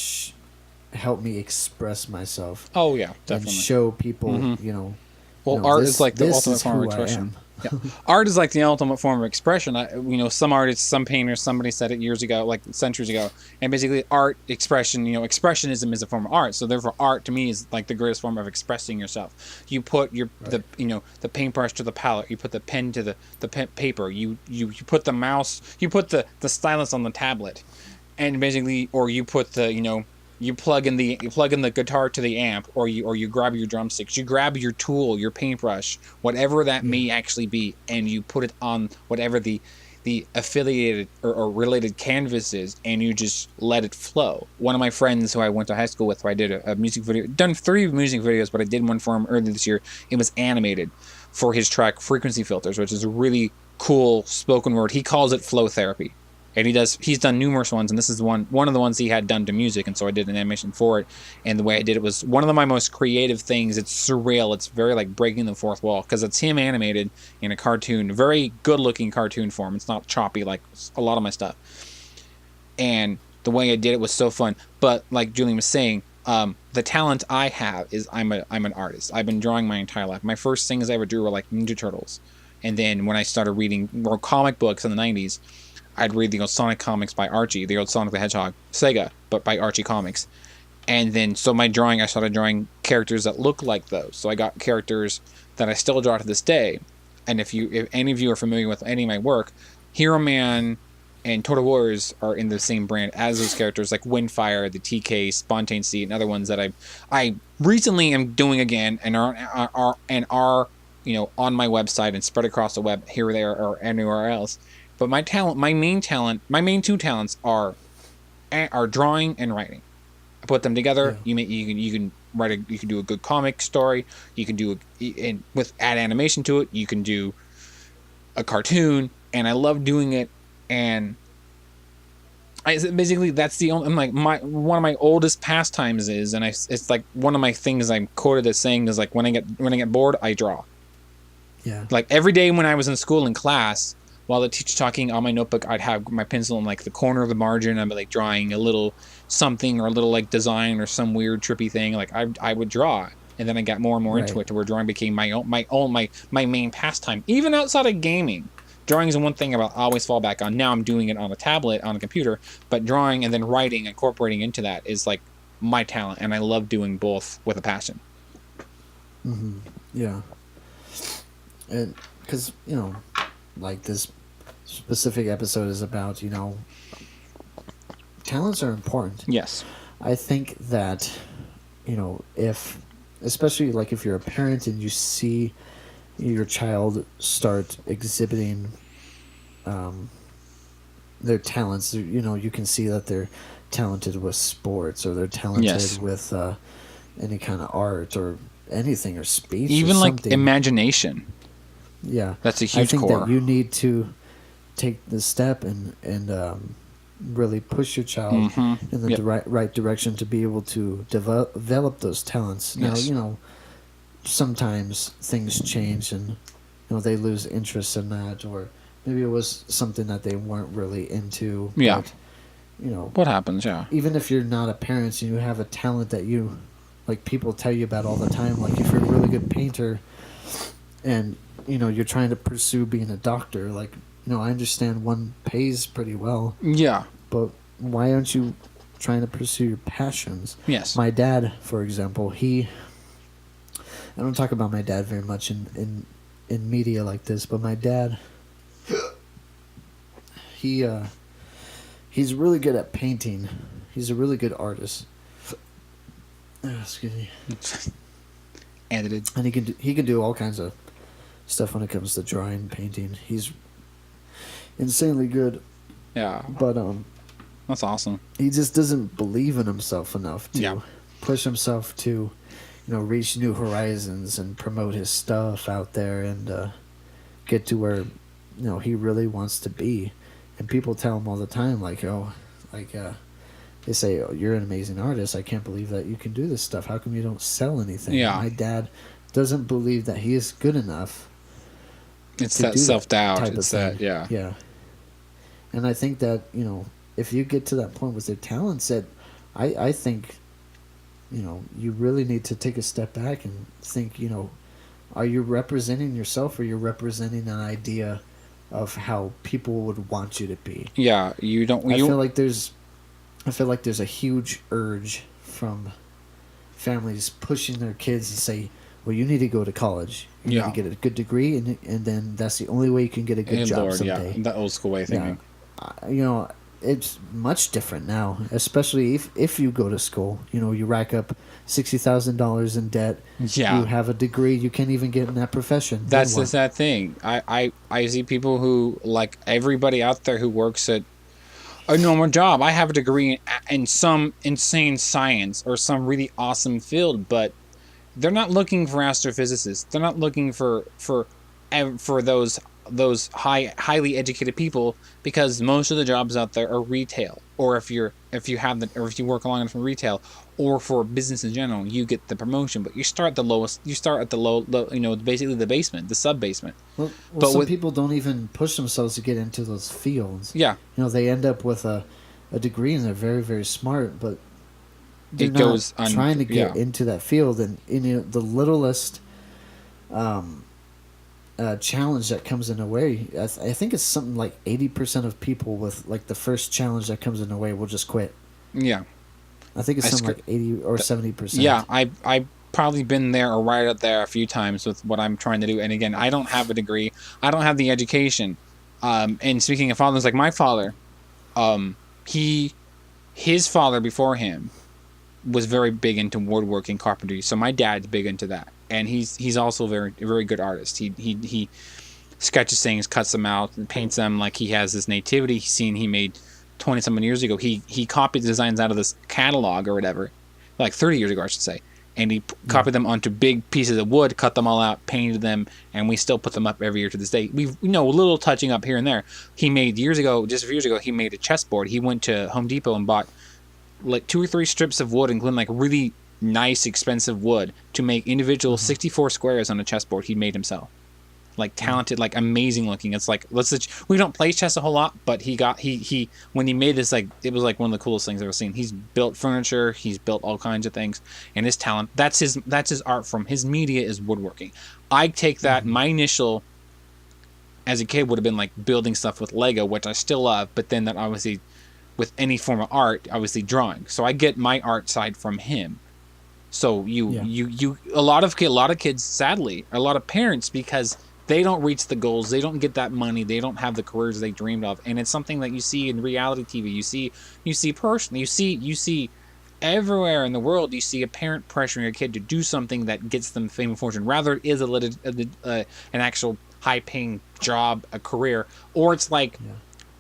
help me express myself. Oh yeah, definitely. And show people, Well, art is like the ultimate form of expression. Yeah. Art is like the ultimate form of expression. Some artists, some painters, somebody said it years ago, like centuries ago, and basically art expression, expressionism is a form of art. So therefore art to me is like the greatest form of expressing yourself. You put the paintbrush to the palette, you put the pen to the paper, you put the mouse, you put the stylus on the tablet, and basically, or you put the, you plug in the guitar to the amp, or you grab your drumsticks, you grab your tool, your paintbrush, whatever that may actually be, and you put it on whatever the affiliated or related canvas is, and you just let it flow. One of my friends who I went to high school with, who I did a music video, done 3 music videos, but I did one for him earlier this year. It was animated for his track Frequency Filters, which is a really cool spoken word. He calls it flow therapy. And he's done numerous ones, and this is one of the ones he had done to music, and so I did an animation for it. And the way I did it was one of my most creative things. It's surreal. It's very like breaking the fourth wall, because it's him animated in a cartoon, very good-looking cartoon form. It's not choppy like a lot of my stuff. And the way I did it was so fun. But like Julian was saying, the talent I have is I'm an artist. I've been drawing my entire life. My first things I ever drew were like Ninja Turtles, and then when I started reading more comic books in the 90s. I'd read the old Sonic comics by Archie, the old Sonic the Hedgehog, Sega, but by Archie Comics. And then, so I started drawing characters that look like those. So I got characters that I still draw to this day. And if any of you are familiar with any of my work, Hero Man and Total Wars are in the same brand as those characters, like Windfire, the TK, Spontane Seed, and other ones that I recently am doing again, and are on my website and spread across the web here, there, or anywhere else. But my main 2 talents are drawing and writing. I put them together. Yeah. You can write you can do a good comic story. You can do add animation to it. You can do a cartoon, and I love doing it. And basically that's the only. I'm like one of my oldest pastimes is, and it's like one of my things I'm quoted as saying is like when I get bored, I draw. Yeah. Like every day when I was in school in class, while the teacher's talking on my notebook, I'd have my pencil in like the corner of the margin. I'd be like drawing a little something or a little like design or some weird trippy thing. Like I would draw, and then I got more and more into Right. it to where drawing became my main pastime, even outside of gaming. Drawing is one thing I'll always fall back on. Now I'm doing it on a tablet, on a computer, but drawing and then writing, incorporating into that is like my talent, and I love doing both with a passion. Yeah. And because, like this specific episode is about, talents are important. Yes. I think that, if, especially like if you're a parent and you see your child start exhibiting their talents, you can see that they're talented with sports, or they're talented Yes. with any kind of art or anything, or speech, Even or like something. imagination. Yeah, That's a I huge think core. that you need to take the step and really push your child in the right direction to be able to develop those talents. Yes. Now, sometimes things change and they lose interest in that, or maybe it was something that they weren't really into. Yeah. But, What happens? Yeah. even if you're not a parent and you have a talent that you like, people tell you about all the time, like if you're a really good painter and you're trying to pursue being a doctor, like I understand one pays pretty well, Yeah. but why aren't you trying to pursue your passions? Yes. My dad, for example, I don't talk about my dad very much in media like this, but my dad, he's really good at painting. He's a really good artist. Excuse me. Edited. And he can do all kinds of stuff when it comes to drawing, painting. He's insanely good, Yeah. but That's awesome. he just doesn't believe in himself enough to Yeah. push himself to reach new horizons and promote his stuff out there and get to where he really wants to be. And people tell him all the time, like, they say, "Oh, you're an amazing artist. I can't believe that you can do this stuff. How come you don't sell anything?" Yeah. My dad doesn't believe that he is good enough. It's to that do self-doubt. type of It's that, thing. yeah. Yeah. And I think that, if you get to that point with your talents, that I think, you really need to take a step back and think, are you representing yourself, or you're representing an idea of how people would want you to be? Yeah. You don't. I feel like there's a huge urge from families pushing their kids to say, well, you need to go to college. You Yeah. need to get a good degree, and then that's the only way you can get a good job someday. Yeah. That old school way of thinking. It's much different now, especially if you go to school. You rack up $60,000 in debt. Yeah. You have a degree. You can't even get in that profession. Then That's what? the sad thing. I see people who, like everybody out there who works at a normal job. I have a degree in some insane science or some really awesome field, but they're not looking for astrophysicists. They're not looking for those highly educated people, because most of the jobs out there are retail, or if you work long enough in retail or for business in general, you get the promotion, but you start at the lowest. You start at the low, basically the basement, the sub basement. Well, but some with- people don't even push themselves to get into those fields. Yeah, They end up with a degree and they're very, very smart, but they're it not goes trying to get yeah. into that field. And the littlest challenge that comes in the way, I think it's something like 80% of people with like the first challenge that comes in the way will just quit. Yeah. I think it's something like 80 or 70%. Yeah, I probably been there or right up there a few times with what I'm trying to do. And again, I don't have a degree. I don't have the education. And speaking of fathers, like my father, his father before him was very big into woodworking, carpentry. So my dad's big into that, and he's also a very good artist. He sketches things, cuts them out, and paints them. Like he has this nativity he made 20-something years ago. He copied the designs out of this catalog or whatever, like 30 years ago, I should say. And he copied them onto big pieces of wood, cut them all out, painted them, and we still put them up every year to this day. We've, a little touching up here and there. He made just a few years ago, he made a chessboard. He went to Home Depot and bought like 2 or 3 strips of wood, including like really nice, expensive wood, to make individual 64 squares on a chessboard he made himself. like talented, like amazing looking. It's like we don't play chess a whole lot, but he when he made this, like it was like one of the coolest things I've ever seen. He's built furniture, he's built all kinds of things, and his talent, that's his art form. His media is woodworking. I take that. My initial as a kid would have been like building stuff with Lego, which I still love, but then that obviously with any form of art, obviously drawing. So I get my art side from him. So a lot of kids, sadly, a lot of parents, because they don't reach the goals, they don't get that money, they don't have the careers they dreamed of, and it's something that you see in reality TV. You see personally, you see everywhere in the world. You see a parent pressuring a kid to do something that gets them fame and fortune. Rather, it is an actual high-paying job, a career, or it's like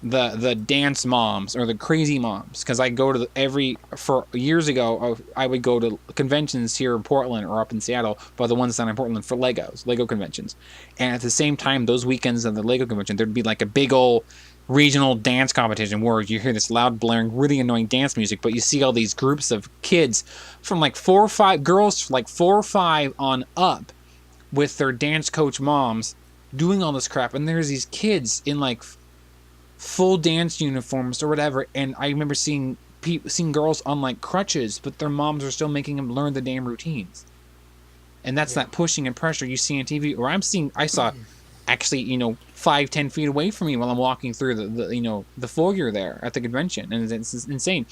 the dance moms or the crazy moms. Because I go to for years ago, I would go to conventions here in Portland or up in Seattle, but the ones down in Portland for Lego conventions. And at the same time, those weekends of the Lego convention, there'd be like a big old regional dance competition where you hear this loud, blaring, really annoying dance music, but you see all these groups of kids from like 4 or 5 girls, like 4 or 5 on up, with their dance coach moms doing all this crap. And there's these kids in like full dance uniforms or whatever, and I remember seeing girls on like crutches, but their moms are still making them learn the damn routines. And that's that pushing and pressure you see on TV. Or I saw actually 5-10 feet away from me while I'm walking through the foyer there at the convention, and it's insane.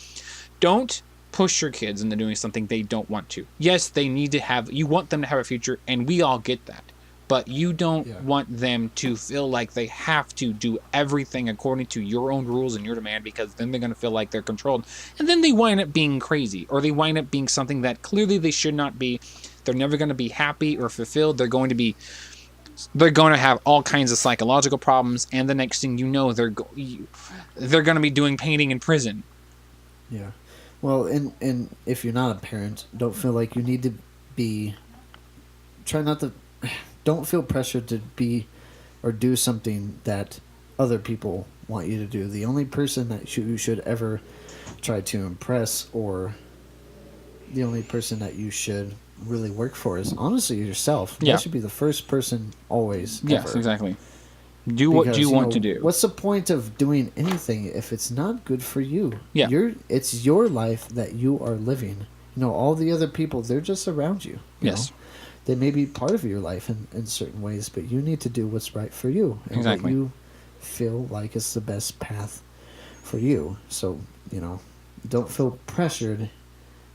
Don't push your kids into doing something they don't want to. Yes, you want them to have a future, and we all get that. But you don't want them to feel like they have to do everything according to your own rules and your demand, because then they're going to feel like they're controlled. And then they wind up being crazy, or they wind up being something that clearly they should not be. They're never going to be happy or fulfilled. They're going to have all kinds of psychological problems, and the next thing you know, they're going to be doing painting in prison. Yeah. Well, and if you're not a parent, don't feel like you need to be... Don't feel pressured to be or do something that other people want you to do. The only person that you should ever try to impress, or the only person that you should really work for, is honestly yourself. Yeah. That should be the first person always. Yes, ever. Exactly. Do what you want to do. What's the point of doing anything if it's not good for you? Yeah. It's your life that you are living. All the other people, they're just around you. Yes. They may be part of your life in certain ways, but you need to do what's right for you. And exactly. what you feel like is the best path for you. So, don't feel pressured,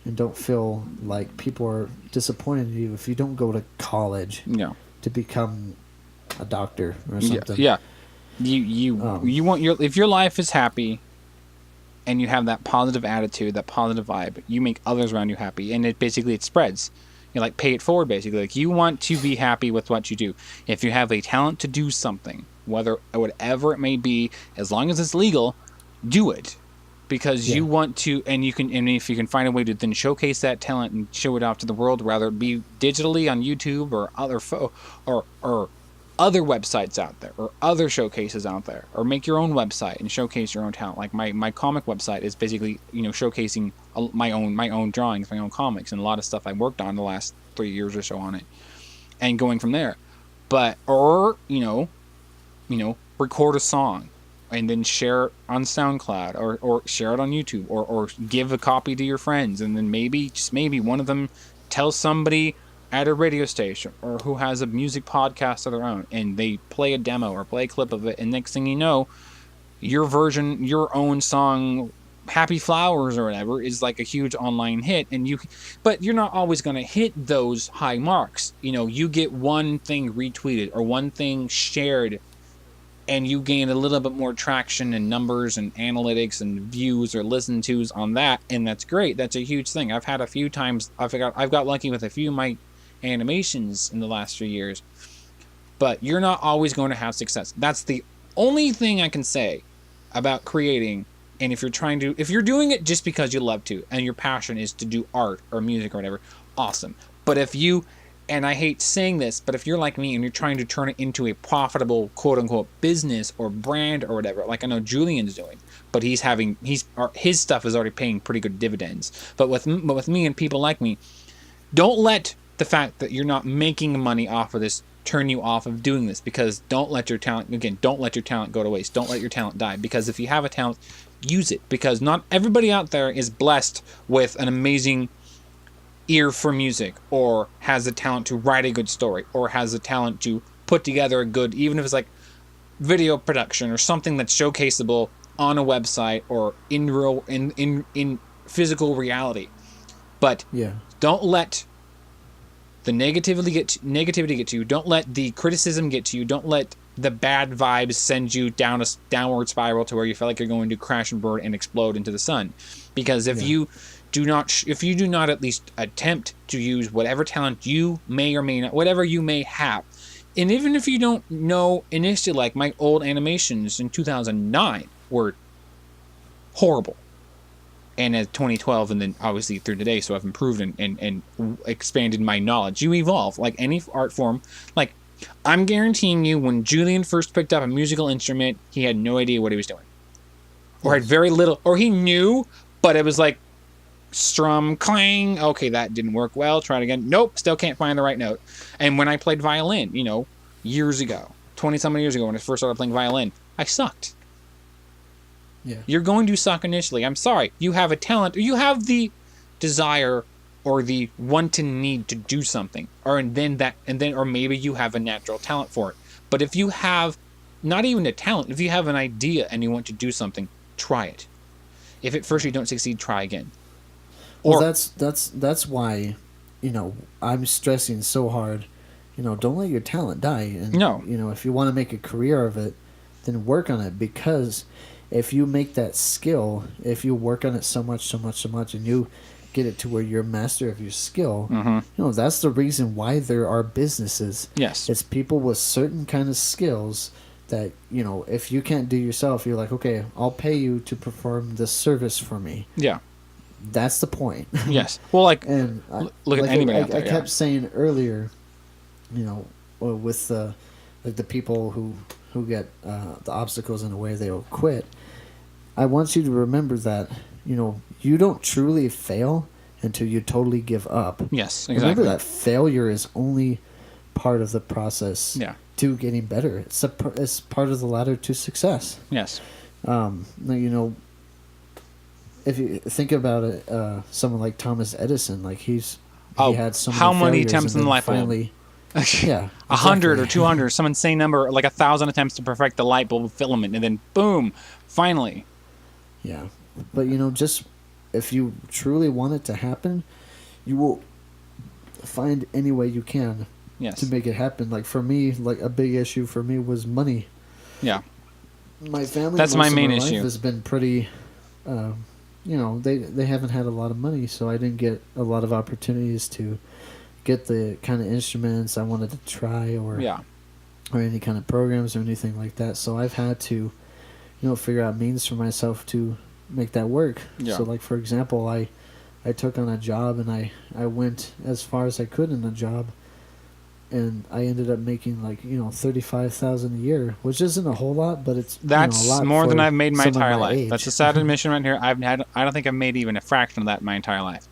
and don't feel like people are disappointed in you if you don't go to college to become a doctor or something. Yeah. You want if your life is happy and you have that positive attitude, that positive vibe, you make others around you happy, and it spreads. Like pay it forward, basically. Like, you want to be happy with what you do. If you have a talent to do something, whatever it may be, as long as it's legal, do it. Because you want to, and if you can find a way to then showcase that talent and show it off to the world, whether it be digitally on YouTube or other websites out there, or other showcases out there, or make your own website and showcase your own talent. Like my comic website is basically showcasing my own drawings, my own comics, and a lot of stuff I worked on the last 3 years or so on it, and going from there. But record a song and then share it on SoundCloud, or share it on YouTube, or give a copy to your friends, and then maybe one of them tells somebody at a radio station or who has a music podcast of their own, and they play a demo or play a clip of it, and next thing you know, your own song, Happy Flowers or whatever, is like a huge online hit. But you're not always going to hit those high marks. You get one thing retweeted or one thing shared, and you gain a little bit more traction and numbers and analytics and views or listen tos on that, and that's great. That's a huge thing. I've had a few times, I've got lucky with a few of my animations in the last few years, but you're not always going to have success. That's the only thing I can say about creating. And if you're doing it just because you love to, and your passion is to do art or music or whatever, awesome. But and I hate saying this, but if you're like me and you're trying to turn it into a profitable quote unquote business or brand or whatever, like I know Julian's doing, but his stuff is already paying pretty good dividends. But with me and people like me, don't let the fact that you're not making money off of this turn you off of doing this, because don't let your talent go to waste. Don't let your talent die, because if you have a talent, use it, because not everybody out there is blessed with an amazing ear for music, or has the talent to write a good story, or has the talent to put together a good, even if it's like video production or something that's showcaseable on a website or in physical reality. But don't let the negativity get to you. Don't let the criticism get to you. Don't let the bad vibes send you down a downward spiral to where you feel like you're going to crash and burn and explode into the sun. Because if you do not at least attempt to use whatever talent you may or may not, whatever you may have, and even if you don't know initially, like my old animations in 2009 were horrible, and at 2012, and then obviously through today, so I've improved and expanded my knowledge. You evolve, like any art form. Like, I'm guaranteeing you, when Julian first picked up a musical instrument, he had no idea what he was doing, or had very little, or he knew, but it was like strum, clang, okay, that didn't work well, try it again, nope, still can't find the right note. And when I played violin, years ago, 20-something years ago, when I first started playing violin, I sucked. Yeah. You're going to suck initially. I'm sorry. You have a talent, or you have the desire or the want to need to do something, or maybe you have a natural talent for it. But if you have not even a talent, if you have an idea and you want to do something, try it. If at first you don't succeed, try again. Well, that's why, I'm stressing so hard. Don't let your talent die. And, no. If you want to make a career of it, then work on it, because if you make that skill, if you work on it so much, and you get it to where you're a master of your skill, that's the reason why there are businesses. Yes. It's people with certain kind of skills that, if you can't do yourself, you're like, okay, I'll pay you to perform this service for me. Yeah. That's the point. Yes. Well, look at anybody out there. I kept saying earlier, with the people who get the obstacles in the way, they'll quit. I want you to remember that, you don't truly fail until you totally give up. Yes, exactly. Remember that failure is only part of the process to getting better. It's part of the ladder to success. Yes. If you think about it, someone like Thomas Edison, like he had so many how many failures, attempts in the light bulb? Finally, yeah, 100 or 200, some insane number, like 1,000 attempts to perfect the light bulb filament, and then boom, finally. Yeah, but just if you truly want it to happen, you will find any way you can to make it happen. Like for me, like a big issue for me was money. Yeah, my family. That's my main issue. Life has been pretty. They haven't had a lot of money, so I didn't get a lot of opportunities to get the kind of instruments I wanted to try, or any kind of programs or anything like that. So I've had to, figure out means for myself to make that work. Yeah. So like, for example, I took on a job, and I went as far as I could in the job, and I ended up making like $35,000 a year, which isn't a whole lot, but that's a lot more than I've made my entire my life. age. That's a sad admission right here. I don't think I've made even a fraction of that in my entire life.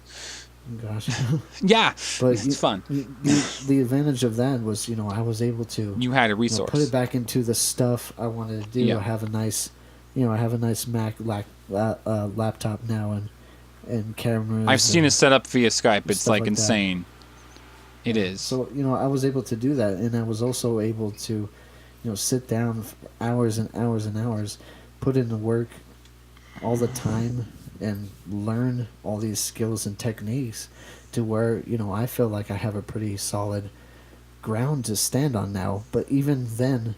Gosh. Yeah, but it's fun. The advantage of that was I was able to. You had a resource. Put it back into the stuff I wanted to do. Yeah. I have a nice, Mac laptop now, and cameras. I've seen it set up via Skype. It's like that. insane. It is. So I was able to do that, and I was also able to, sit down for hours and hours and hours, put in the work, all the time, and learn all these skills and techniques, to where I feel like I have a pretty solid ground to stand on now. But even then,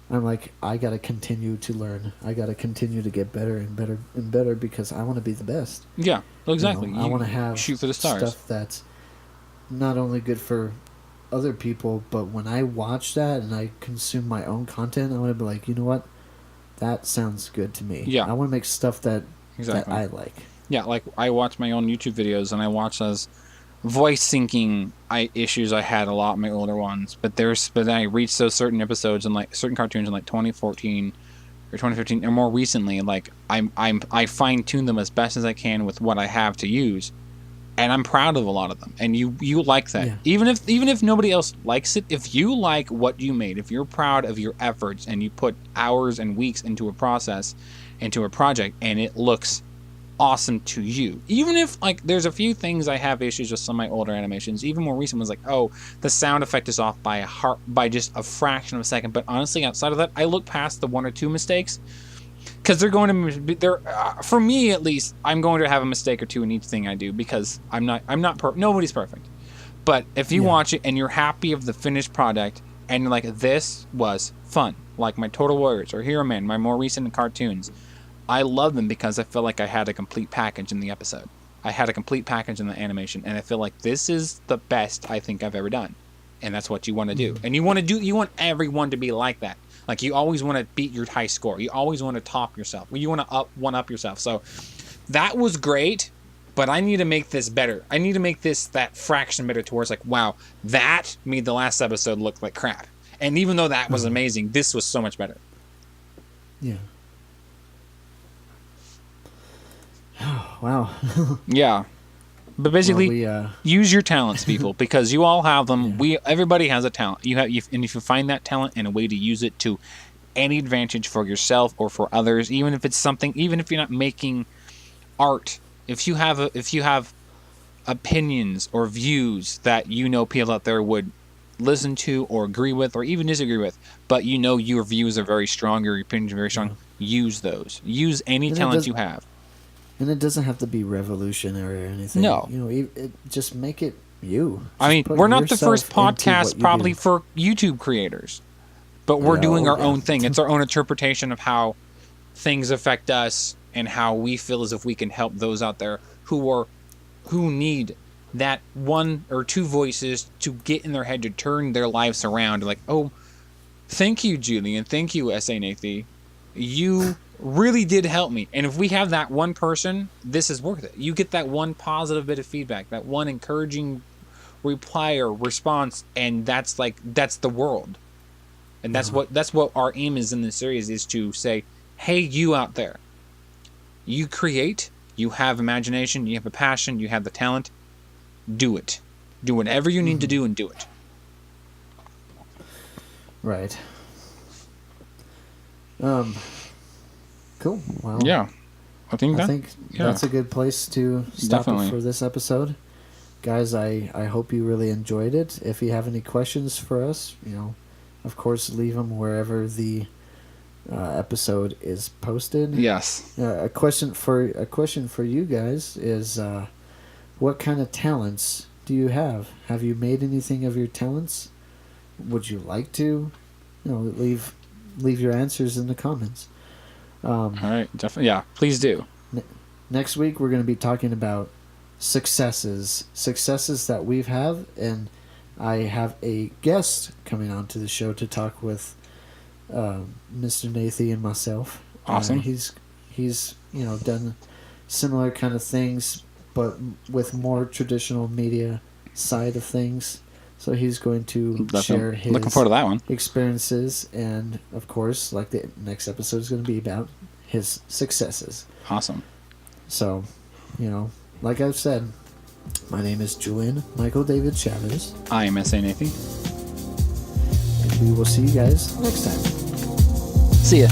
I'm like, I gotta continue to learn. I gotta continue to get better and better and better, because I want to be the best. Yeah, exactly. I want to have shoot for the stars. Stuff that's not only good for other people, but when I watch that and I consume my own content, I want to be like, you know what, that sounds good to me. Yeah, I want to make stuff that I like. Yeah, like I watch my own YouTube videos, and I watch those voice syncing issues I had a lot in my older ones. But then I reached those certain episodes and like certain cartoons in like 2014 or 2015 or more recently. Like I fine tune them as best as I can with what I have to use. and I'm proud of a lot of them. And you like that. Yeah. Even if nobody else likes it, if you like what you made, if you're proud of your efforts and you put hours and weeks into a process, into a project, and it looks awesome to you, even if like there's a few things I have issues with some of my older animations. Even more recent was like, oh, the sound effect is off by just a fraction of a second. But honestly, outside of that, I look past the one or two mistakes, because they're going to be there. For me, at least, I'm going to have a mistake or two in each thing I do, because nobody's perfect. But if you watch it and you're happy of the finished product, and you're like, this was fun, like my Total Warriors or Hero Man, my more recent cartoons, I love them because I feel like I had a complete package in the episode. I had a complete package in the animation, and I feel like this is the best I think I've ever done. And that's what you want to do. And you want everyone to be like that. Like, you always want to beat your high score. You always want to top yourself. You want to one-up yourself. So that was great, but I need to make this better. I need to make this that fraction better towards like, wow, that made the last episode look like crap. And even though that was amazing, this was so much better. Yeah. Wow. Yeah. But basically, use your talents, people, because you all have them. Everybody has a talent. And if you find that talent and a way to use it to any advantage for yourself or for others, even if it's something, even if you're not making art, if you have opinions or views that people out there would listen to or agree with or even disagree with, but your views are very strong, your opinions are very strong, use those. Use any talents you have. And it doesn't have to be revolutionary or anything. No. Just make it you. I mean, we're not the first podcast probably for YouTube creators, but we're doing our own thing. It's our own interpretation of how things affect us and how we feel as if we can help those out there who need that one or two voices to get in their head to turn their lives around. Like, oh, thank you, Julian. Thank you, S.A. Nathe. You really did help me. And if we have that one person, this is worth it. You get that one positive bit of feedback, that one encouraging reply or response, and that's the world. And that's what our aim is in this series, is to say, hey, you out there, you create, you have imagination, you have a passion, you have the talent, do it. Do whatever you need to do, and do it. Right. Cool. Well, yeah. I think that's a good place to stop it for this episode. Guys, I hope you really enjoyed it. If you have any questions for us, of course, leave them wherever the episode is posted. Yes. A question for you guys is, what kind of talents do you have? Have you made anything of your talents? Would you like to? Leave your answers in the comments. All right, definitely. Yeah, please do. Next week, we're going to be talking about successes that we've had, and I have a guest coming on to the show to talk with Mr. Nathe and myself. Awesome. He's done similar kind of things, but with more traditional media side of things. So he's going to share his looking forward to that one. experiences, and of course, like the next episode is going to be about his successes. Awesome. So, like I've said, my name is Julian Michael David Chavez. I am S.A. Nathe. And we will see you guys next time. See ya.